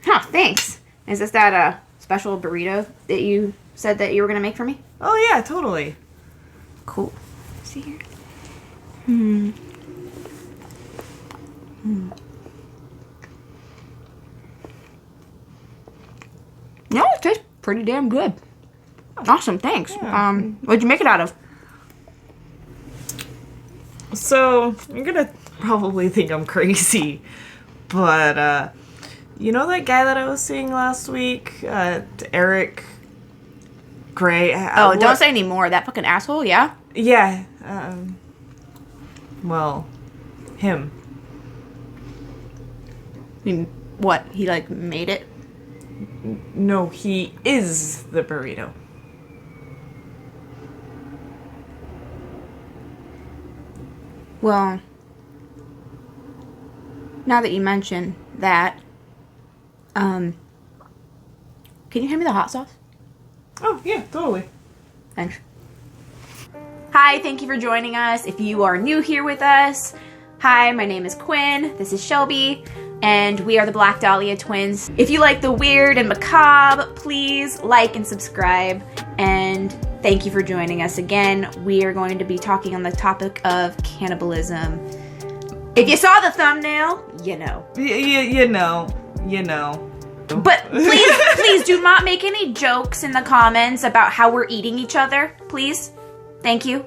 Huh, thanks. Is this that special burrito that you said that you were going to make for me? Oh, yeah, totally. Cool. Let's see here. No, it tastes pretty damn good. Awesome, thanks. Yeah. What'd you make it out of? So, you're gonna probably think I'm crazy, but, you know that guy that I was seeing last week? Eric Gray? Don't say any more. That fucking asshole, yeah? Yeah, well, him. I mean, what? He, like, made it? No, he is the burrito. Well, now that you mention that, can you hand me the hot sauce? Oh, yeah, totally. Thanks. Hi, thank you for joining us. If you are new here with us, hi, my name is Quinn, this is Shelby, and we are the Black Dahlia twins. If you like the weird and macabre, please like and subscribe, and thank you for joining us again. We are going to be talking on the topic of cannibalism. If you saw the thumbnail, you know. You know. But please do not make any jokes in the comments about how we're eating each other, please. Thank you.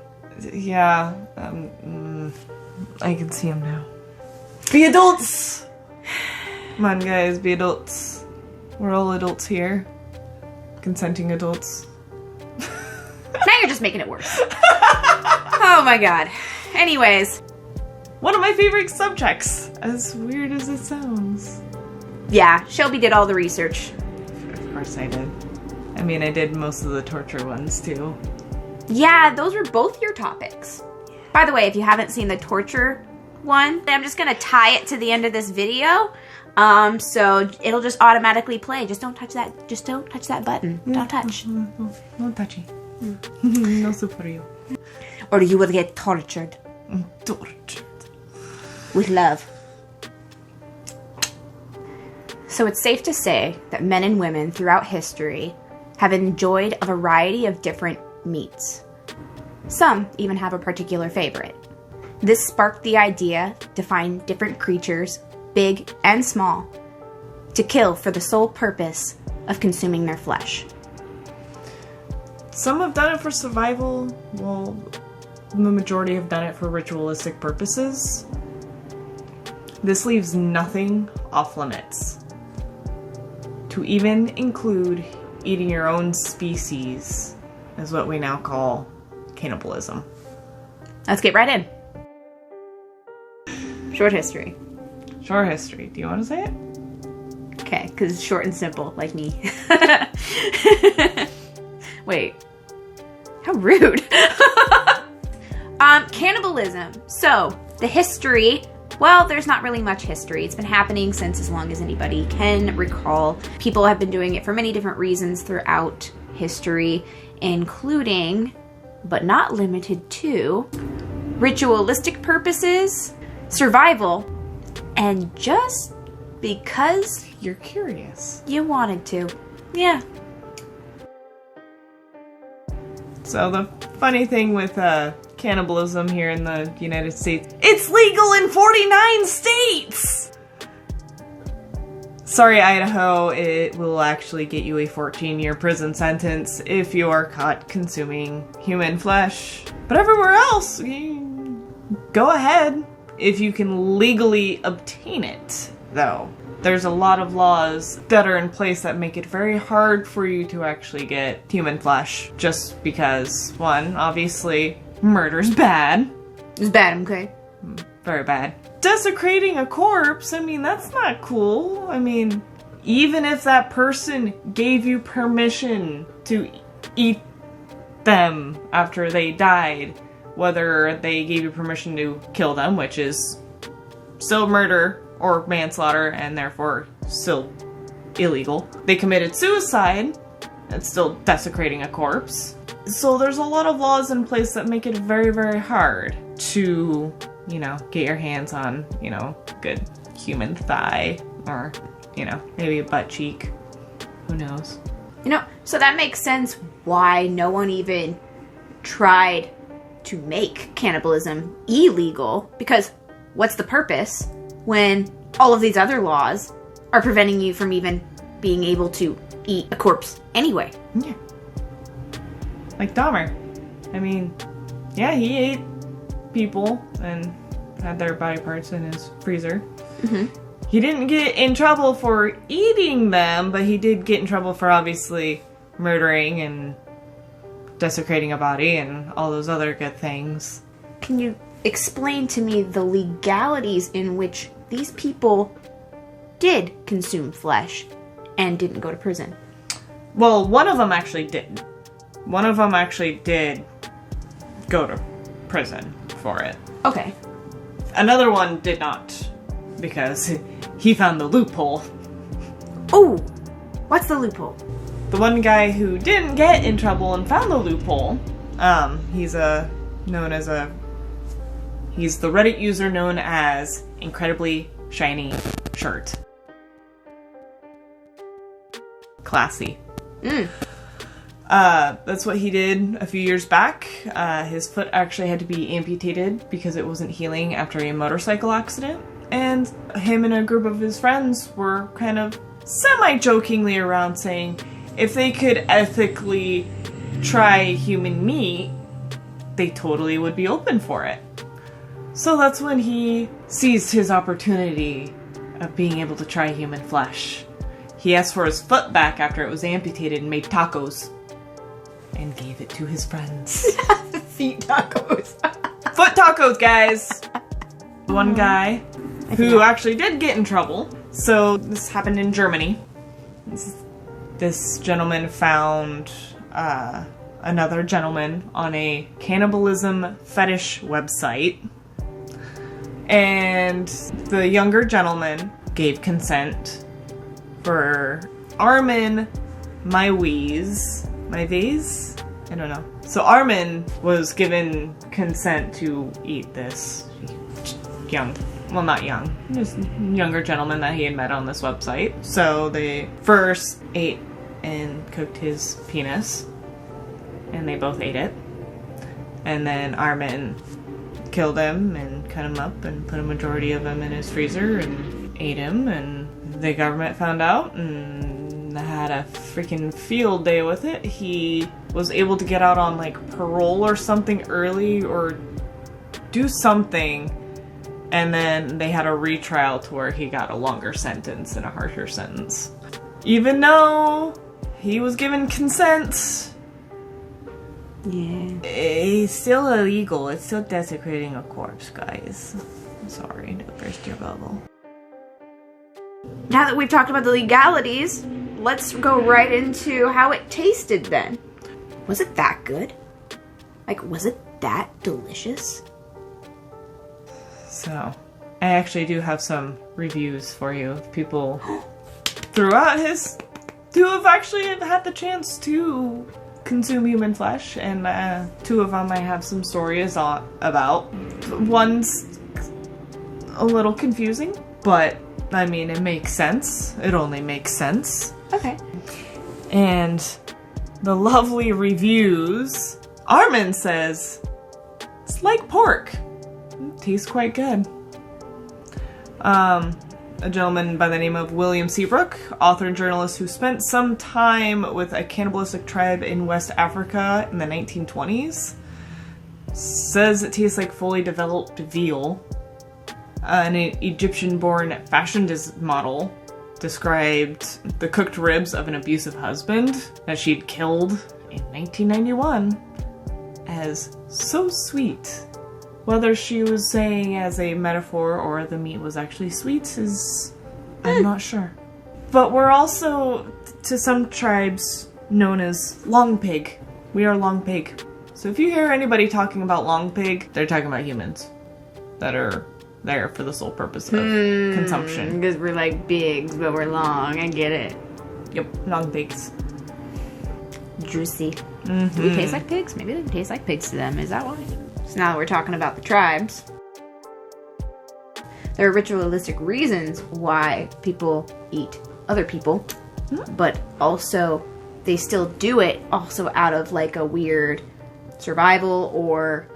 Yeah, I can see him now. Be adults! Come on, guys, be adults. We're all adults here. Consenting adults. Now you're just making it worse. Oh my god. Anyways. One of my favorite subjects, as weird as it sounds. Yeah, Shelby did all the research. Of course I did. I mean, I did most of the torture ones, too. Yeah, those were both your topics. By the way, if you haven't seen the torture one, I'm just gonna tie it to the end of this video. So it'll just automatically play. Just don't touch that. Just don't touch that button. Don't touch. No touchy. No soup for you. Or you will get tortured. Tortured. With love. So it's safe to say that men and women throughout history have enjoyed a variety of different meats. Some even have a particular favorite. This sparked the idea to find different creatures, big and small, to kill for the sole purpose of consuming their flesh. Some have done it for survival, while the majority have done it for ritualistic purposes. This leaves nothing off limits, to even include eating your own species, is what we now call cannibalism. Let's get right in. Short history. Short history. Do you want to say it? Okay, because it's short and simple, like me. Wait. How rude. Cannibalism. So, the history, well, there's not really much history. It's been happening since as long as anybody can recall. People have been doing it for many different reasons throughout history, including, but not limited to, ritualistic purposes, survival, and just because You're curious. you wanted to. Yeah. So the funny thing with cannibalism here in the United States, it's legal in 49 states! Sorry, Idaho, it will actually get you a 14-year prison sentence if you are caught consuming human flesh. But everywhere else, go ahead. If you can legally obtain it, though. There's a lot of laws that are in place that make it very hard for you to actually get human flesh. Just because, one, obviously, murder's bad. It's bad, okay? Very bad. Desecrating a corpse, I mean, that's not cool. I mean, even if that person gave you permission to eat them after they died, whether they gave you permission to kill them, which is still murder or manslaughter and therefore still illegal. They committed suicide, that's still desecrating a corpse. So there's a lot of laws in place that make it very, very hard to, get your hands on, good human thigh, Or, maybe a butt cheek. Who knows? So that makes sense why no one even tried to make cannibalism illegal. Because what's the purpose when all of these other laws are preventing you from even being able to eat a corpse anyway? Yeah. Like Dahmer. I mean, yeah, he ate people and had their body parts in his freezer. Mm-hmm. He didn't get in trouble for eating them, but he did get in trouble for obviously murdering and desecrating a body and all those other good things. Can you explain to me the legalities in which these people did consume flesh and didn't go to prison? Well, one of them actually didn't. One of them actually did go to prison for it. Okay. Another one did not, because he found the loophole. Oh, what's the loophole? The one guy who didn't get in trouble and found the loophole, he's the Reddit user known as Incredibly Shiny Shirt. Classy. That's what he did a few years back. His foot actually had to be amputated because it wasn't healing after a motorcycle accident. And him and a group of his friends were kind of semi-jokingly around saying if they could ethically try human meat, they totally would be open for it. So that's when he seized his opportunity of being able to try human flesh. He asked for his foot back after it was amputated and made tacos. And gave it to his friends. Feet tacos. Foot tacos, guys! One guy who actually did get in trouble. So this happened in Germany. This gentleman found another gentleman on a cannibalism fetish website. And the younger gentleman gave consent for Armin Maiwes. I don't know. So Armin was given consent to eat this just younger gentleman that he had met on this website. So they first ate and cooked his penis, and they both ate it. And then Armin killed him and cut him up and put a majority of him in his freezer and ate him, and the government found out and had a freaking field day with it. He was able to get out on like parole or something early or do something, and then they had a retrial to where he got a longer sentence and a harsher sentence. Even though he was given consent, yeah, it's still illegal. It's still desecrating a corpse, guys. I'm sorry to burst your bubble. Now that we've talked about the legalities, let's go right into how it tasted then. Was it that good? Like, was it that delicious? So, I actually do have some reviews for you of people throughout who have actually had the chance to consume human flesh, and two of them I have some stories about. One's a little confusing, but I mean, it makes sense. It only makes sense. Okay. And the lovely reviews, Armin says, it's like pork. It tastes quite good. A gentleman by the name of William Seabrook, author and journalist who spent some time with a cannibalistic tribe in West Africa in the 1920s, says it tastes like fully developed veal. An Egyptian-born fashion model described the cooked ribs of an abusive husband that she'd killed in 1991 as so sweet. Whether she was saying as a metaphor or the meat was actually sweet is... I'm not sure. But we're also, to some tribes, known as long pig. We are long pig. So if you hear anybody talking about long pig, they're talking about humans that are there for the sole purpose of consumption. Because we're like pigs, but we're long. I get it. Yep, long pigs. Juicy. Do we taste like pigs? Maybe they taste like pigs to them. Is that why? So now that we're talking about the tribes. there are ritualistic reasons why people eat other people, but also they still do it also out of like a weird survival or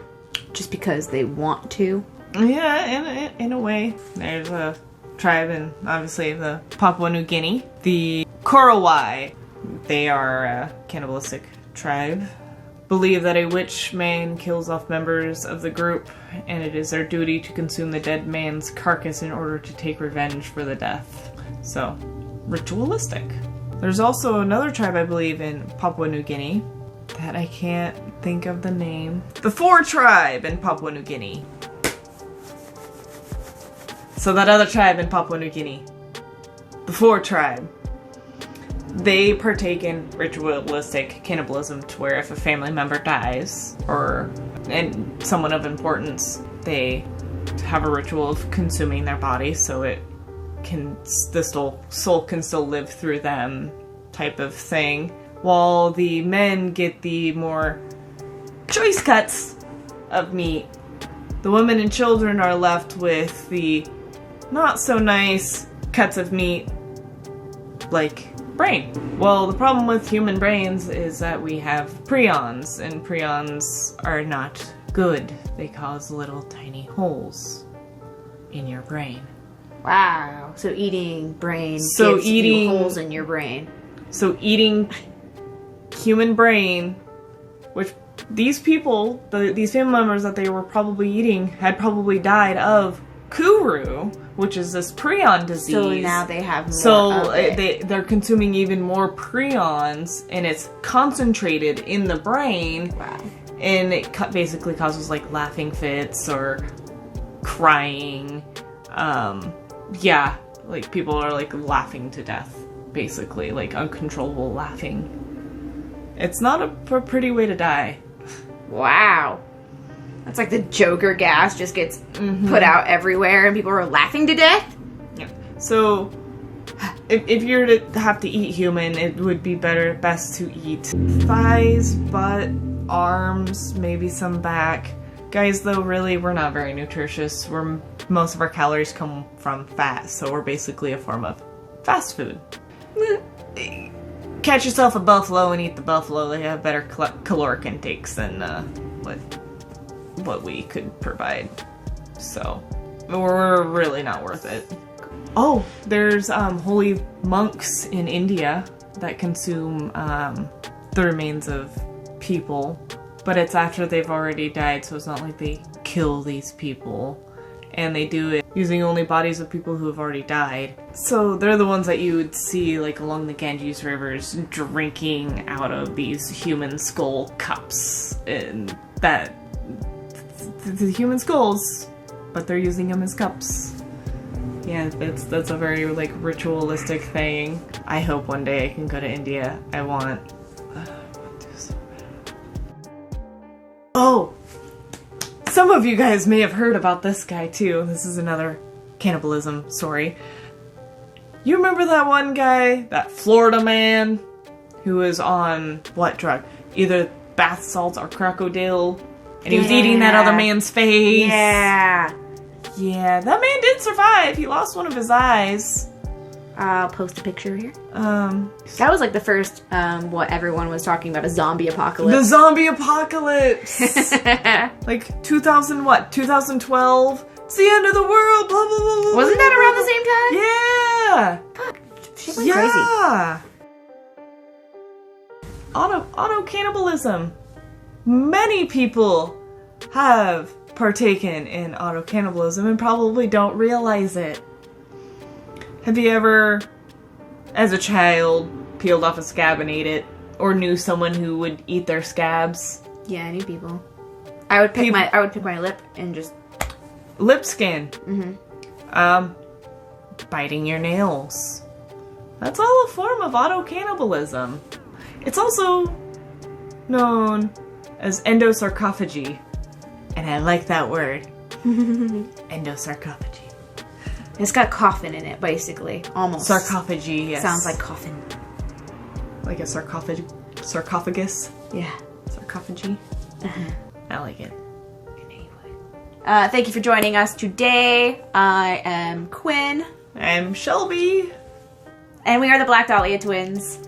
just because they want to. Yeah, in a way. There's a tribe in, obviously, the Papua New Guinea. The Korowai, they are a cannibalistic tribe. Believe that a witch man kills off members of the group, and it is their duty to consume the dead man's carcass in order to take revenge for the death. So, ritualistic. There's also another tribe, I believe, in Papua New Guinea that I can't think of the name. The Four tribe in Papua New Guinea. So that other tribe in Papua New Guinea, the Four tribe, they partake in ritualistic cannibalism to where if a family member dies and someone of importance, they have a ritual of consuming their body so the soul can still live through them type of thing. While the men get the more choice cuts of meat, the women and children are left with the not so nice cuts of meat like brain. Well, the problem with human brains is that we have prions, and prions are not good. They cause little tiny holes in your brain. Wow. So eating brain gives you holes in your brain. So eating human brain, which these people, these family members that they were probably eating had probably died of Kuru, which is this prion disease. So now they have more of it. They're consuming even more prions, and it's concentrated in the brain. Wow. And it basically causes like laughing fits or crying. Yeah, like people are like laughing to death, basically, like uncontrollable laughing. It's not a pretty way to die. Wow. That's like the Joker gas just gets put out everywhere and people are laughing to death? Yeah. So, if you're to have to eat human, it would be best to eat thighs, butt, arms, maybe some back. Guys, though, really, we're not very nutritious. Most of our calories come from fat, so we're basically a form of fast food. Catch yourself a buffalo and eat the buffalo. They have better caloric intakes than what we could provide. So, we're really not worth it. Oh, there's holy monks in India that consume the remains of people, but it's after they've already died, so it's not like they kill these people. And they do it using only bodies of people who have already died. So they're the ones that you would see like along the Ganges rivers drinking out of these human skull cups. And that the human skulls, but they're using them as cups. Yeah, that's a very like ritualistic thing. I hope one day I can go to India. I want to so bad. Oh! Some of you guys may have heard about this guy too. This is another cannibalism story. You remember that one guy, that Florida man, who was on what drug? Either bath salts or crocodile, and he was eating that other man's face. Yeah. Yeah, that man did survive. He lost one of his eyes. I'll post a picture here. That was like the first, what everyone was talking about, a zombie apocalypse. The zombie apocalypse! Like 2012? It's the end of the world, blah, blah, blah, blah. Wasn't that around the same time? Yeah! Fuck, shit went crazy. Auto-cannibalism. Many people have partaken in auto-cannibalism and probably don't realize it. Have you ever, as a child, peeled off a scab and ate it? Or knew someone who would eat their scabs? Yeah, I knew people. I would pick my lip and just... Lip skin. Biting your nails. That's all a form of auto-cannibalism. It's also known as endosarcophagy. And I like that word. Endosarcophagy. It's got coffin in it, basically. Almost. Sarcophagy, yes. Sounds like coffin. Like a sarcophagus? Yeah. Sarcophagy? I like it. Thank you for joining us today. I am Quinn. I'm Shelby. And we are the Black Dahlia Twins.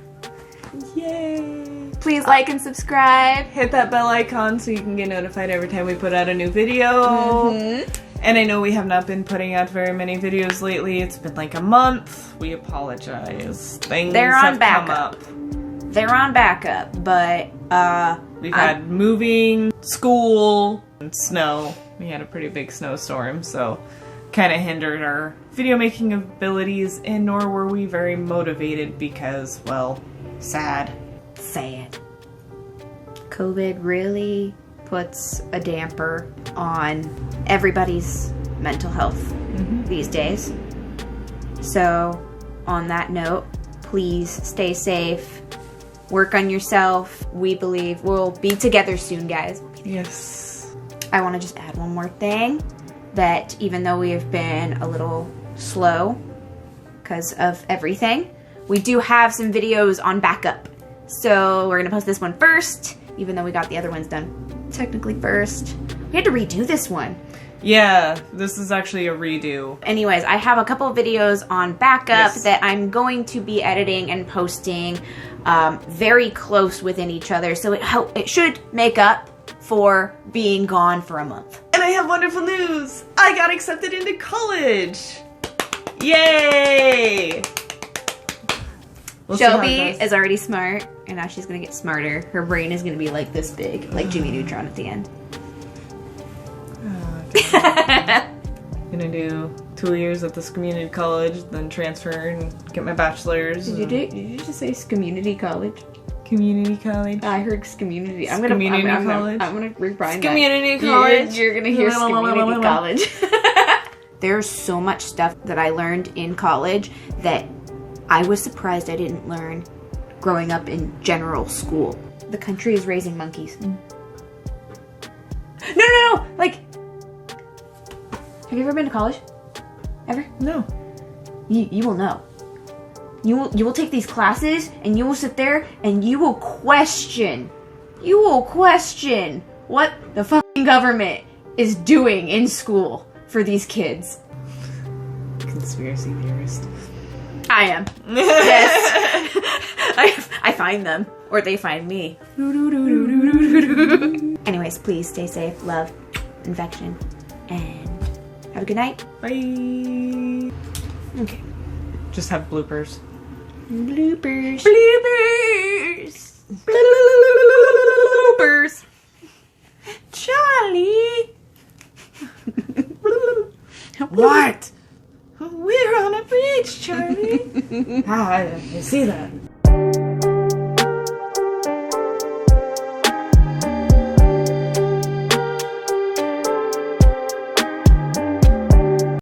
Yay! Please like and subscribe. Hit that bell icon so you can get notified every time we put out a new video. Mm-hmm. And I know we have not been putting out very many videos lately. It's been like a month. We apologize. Things have come up. They're on backup, but we've had moving, school, and snow. We had a pretty big snowstorm, so kind of hindered our video making abilities, and nor were we very motivated because, well, sad. COVID really puts a damper on everybody's mental health these days. So, on that note, please stay safe. Work on yourself. We believe we'll be together soon, guys. Yes. I want to just add one more thing, that even though we have been a little slow because of everything, we do have some videos on backup. So we're going to post this one first, even though we got the other ones done technically first. We had to redo this one. Yeah, this is actually a redo. Anyways, I have a couple of videos on backup that I'm going to be editing and posting very close within each other. So it should make up for being gone for a month. And I have wonderful news! I got accepted into college! Yay! Shelby is already smart, and now she's gonna get smarter. Her brain is gonna be like this big, like Jimmy Neutron at the end. Gonna do 2 years at this community college, then transfer and get my bachelor's. Did you just say community college? Community college. I heard community. I'm college. gonna rebrand that. Community college. You're gonna hear community college. There's so much stuff that I learned in college that I was surprised I didn't learn growing up in general school. The country is raising monkeys. No! Like, have you ever been to college? Ever? No. You will know. You will take these classes and you will sit there and you will question. You will question what the fucking government is doing in school for these kids. Conspiracy theorist. I am. Yes. I find them. Or they find me. Anyways, please stay safe, love, infection, and have a good night. Bye. Okay. Just have bloopers. Bloopers. Charlie. What? We're on a bridge, Charlie. I see that.